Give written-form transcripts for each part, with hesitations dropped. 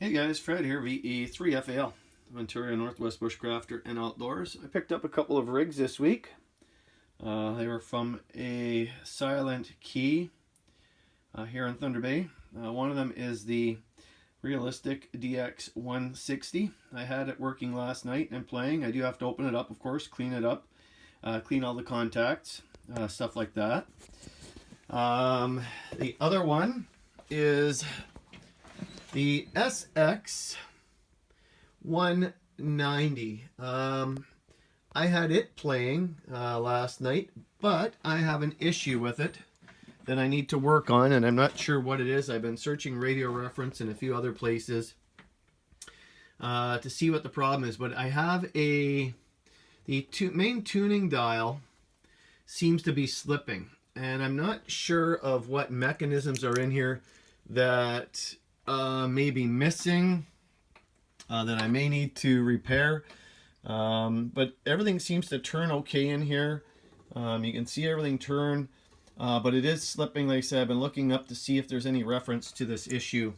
Hey guys, Fred here, VE3FAL, Ontario Northwest Bushcrafter and Outdoors. I picked up a couple of rigs this week. They were from a Silent Key here in Thunder Bay. One of them is the Realistic DX 160. I had it working last night and playing. I do have to open it up, of course, clean it up, clean all the contacts, stuff like that. The other one is the SX 190. I had it playing last night, but I have an issue with it that I need to work on, and I'm not sure what it is. I've been searching Radio Reference and a few other places to see what the problem is, but I have the main tuning dial seems to be slipping, and I'm not sure of what mechanisms are in here that may be missing, that I may need to repair, but everything seems to turn okay in here. You can see everything turn, but it is slipping. Like I said, I've been looking up to see if there's any reference to this issue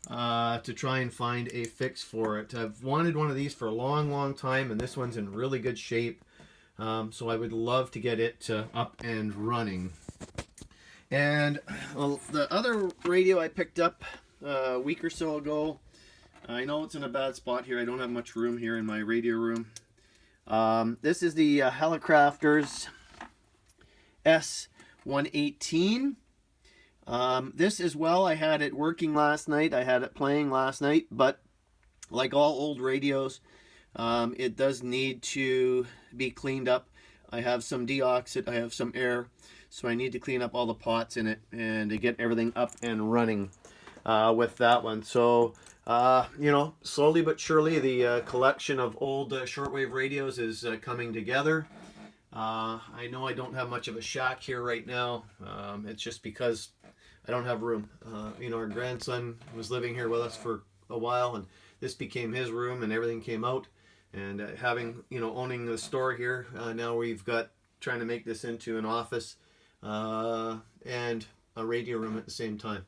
to try and find a fix for it. I've wanted one of these for a long time, and this one's in really good shape, so I would love to get it up and running. And the other radio I picked up a week or so ago, I know it's in a bad spot here. I don't have much room here in my radio room. This is the Helicrafters S 118. This as well, I had it working last night. I had it playing last night, but like all old radios, it does need to be cleaned up. I have some deoxit, I have some air, so I need to clean up all the pots in it and to get everything up and running with that one. So you know, slowly but surely the collection of old shortwave radios is coming together. I know I don't have much of a shack here right now. It's just because I don't have room. You know, our grandson was living here with us for a while, and this became his room, and everything came out. And having, you know, owning the store here, now we've got trying to make this into an office and a radio room at the same time.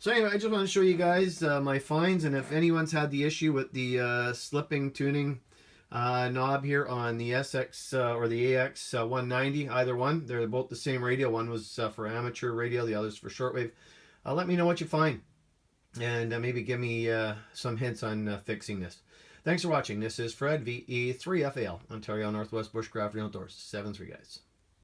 So anyway, I just want to show you guys my finds, and if anyone's had the issue with the slipping tuning knob here on the SX or the AX 190, either one, they're both the same radio. One was for amateur radio, the other's for shortwave. Let me know what you find, and maybe give me some hints on fixing this. Thanks for watching. This is Fred, VE3FAL, Ontario Northwest Bushcraft Outdoors. 7-3 guys.